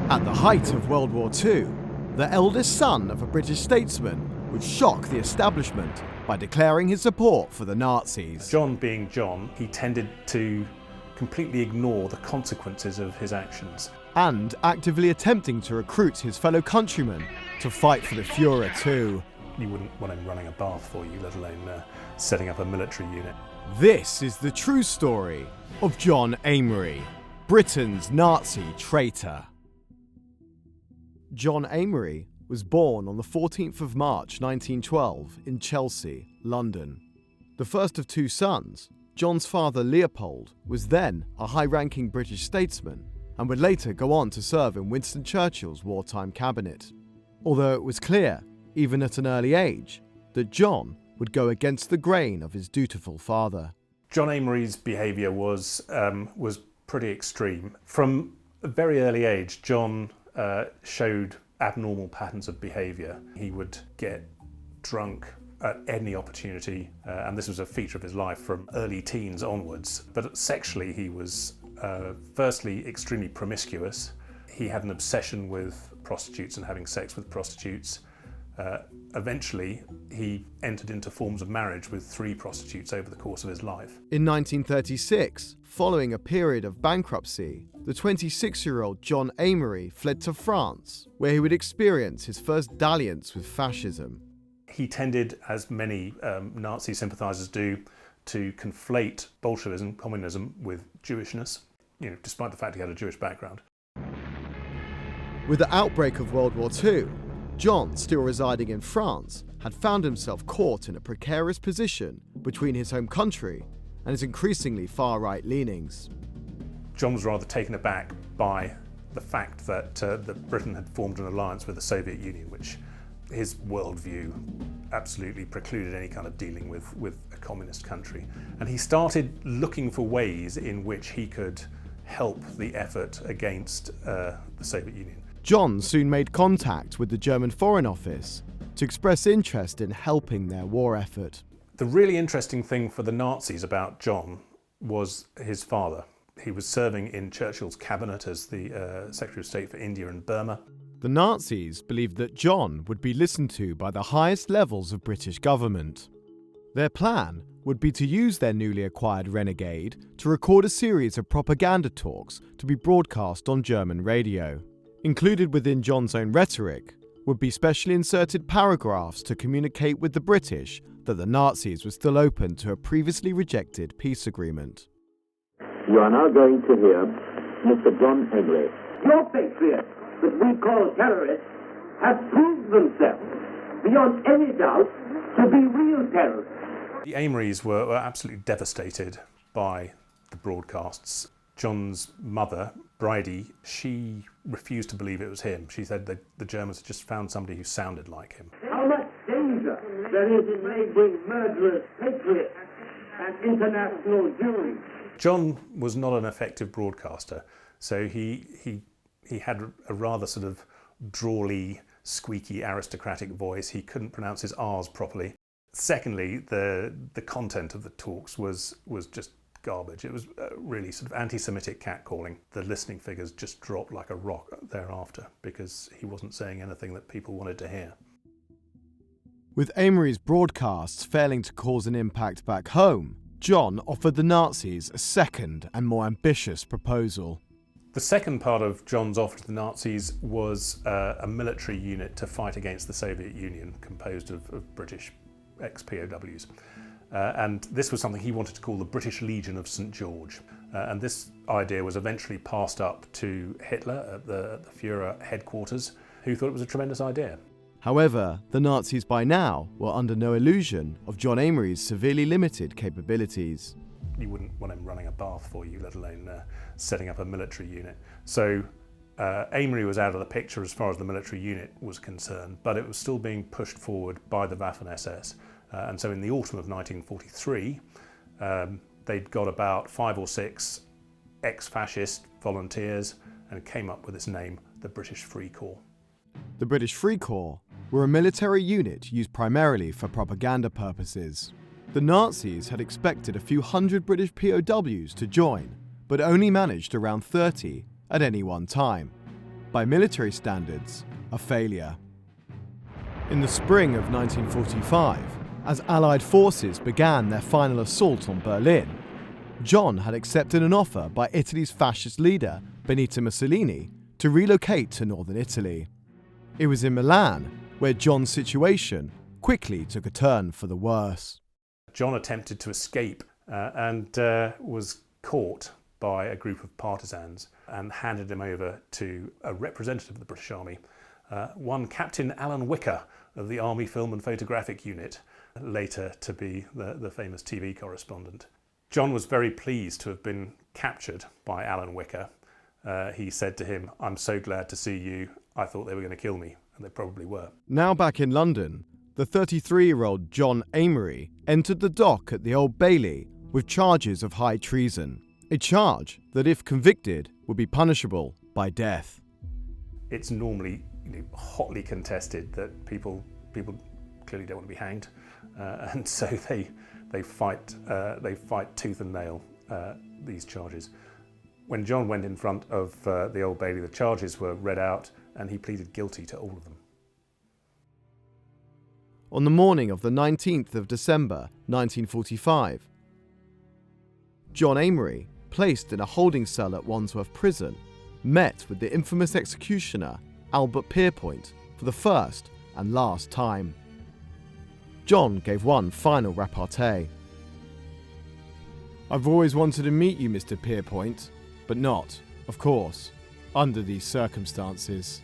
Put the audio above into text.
At the height of World War II, the eldest son of a British statesman would shock the establishment by declaring his support for the Nazis. John being John, he tended to completely ignore the consequences of his actions. And actively attempting to recruit his fellow countrymen to fight for the Führer too. You wouldn't want him running a bath for you, let alone setting up a military unit. This is the true story of John Amery, Britain's Nazi traitor. John Amery was born on the 14th of March 1912 in Chelsea, London. The first of two sons, John's father Leopold was then a high-ranking British statesman and would later go on to serve in Winston Churchill's wartime cabinet. Although it was clear, even at an early age, that John would go against the grain of his dutiful father. John Amery's behaviour was pretty extreme. From a very early age, John showed abnormal patterns of behaviour. He would get drunk at any opportunity, and this was a feature of his life from early teens onwards. But sexually, he was firstly extremely promiscuous. He had an obsession with prostitutes and having sex with prostitutes. Eventually, he entered into forms of marriage with 3 prostitutes over the course of his life. In 1936, following a period of bankruptcy, the 26-year-old John Amery fled to France, where he would experience his first dalliance with fascism. He tended, as many Nazi sympathisers do, to conflate Bolshevism, communism, with Jewishness, despite the fact he had a Jewish background. With the outbreak of World War II, John, still residing in France, had found himself caught in a precarious position between his home country and his increasingly far-right leanings. John was rather taken aback by the fact that Britain had formed an alliance with the Soviet Union, which his worldview absolutely precluded any kind of dealing with a communist country. And he started looking for ways in which he could help the effort against the Soviet Union. John soon made contact with the German Foreign Office to express interest in helping their war effort. The really interesting thing for the Nazis about John was his father. He was serving in Churchill's cabinet as the Secretary of State for India and Burma. The Nazis believed that John would be listened to by the highest levels of British government. Their plan would be to use their newly acquired renegade to record a series of propaganda talks to be broadcast on German radio. Included within John's own rhetoric would be specially inserted paragraphs to communicate with the British that the Nazis were still open to a previously rejected peace agreement. You are now going to hear Mr. John Amery. Your patriots, that we call terrorists, have proved themselves, beyond any doubt, to be real terrorists. The Amerys were absolutely devastated by the broadcasts. John's mother, Bridie, she refused to believe it was him. She said that the Germans had just found somebody who sounded like him. How much danger there is in labeling murderers patriots and international Jews. John was not an effective broadcaster, so he had a rather sort of drawly, squeaky, aristocratic voice. He couldn't pronounce his R's properly. Secondly, the content of the talks was just garbage. It was really sort of anti-Semitic catcalling. The listening figures just dropped like a rock thereafter because he wasn't saying anything that people wanted to hear. With Amery's broadcasts failing to cause an impact back home, John offered the Nazis a second and more ambitious proposal. The second part of John's offer to the Nazis was a military unit to fight against the Soviet Union, composed of British ex-POWs. And this was something he wanted to call the British Legion of St. George. And this idea was eventually passed up to Hitler at the Führer headquarters, who thought it was a tremendous idea. However, the Nazis by now were under no illusion of John Amery's severely limited capabilities. You wouldn't want him running a bath for you, let alone setting up a military unit. So Amery was out of the picture as far as the military unit was concerned, but it was still being pushed forward by the Waffen-SS. And so in the autumn of 1943, they'd got about 5 or 6 ex-fascist volunteers and came up with this name, the British Free Corps. The British Free Corps were a military unit used primarily for propaganda purposes. The Nazis had expected a few hundred British POWs to join, but only managed around 30 at any one time. by military standards, a failure. In the spring of 1945, as Allied forces began their final assault on Berlin, John had accepted an offer by Italy's fascist leader, Benito Mussolini, to relocate to northern Italy. It was in Milan where John's situation quickly took a turn for the worse. John attempted to escape and was caught by a group of partisans and handed him over to a representative of the British Army, one Captain Alan Wicker of the Army Film and Photographic Unit, later to be the famous TV correspondent. John was very pleased to have been captured by Alan Wicker. He said to him, "I'm so glad to see you. I thought they were going to kill me," and they probably were. Now back in London, the 33-year-old John Amery entered the dock at the Old Bailey with charges of high treason, a charge that, if convicted, would be punishable by death. It's normally hotly contested that people clearly don't want to be hanged, and so they fight tooth and nail these charges. When John went in front of the Old Bailey, the charges were read out and he pleaded guilty to all of them. On the morning of the 19th of December 1945, John Amery, placed in a holding cell at Wandsworth Prison, met with the infamous executioner Albert Pierpoint for the first and last time. John gave one final repartee. "I've always wanted to meet you, Mr. Pierpoint, but not, of course, under these circumstances."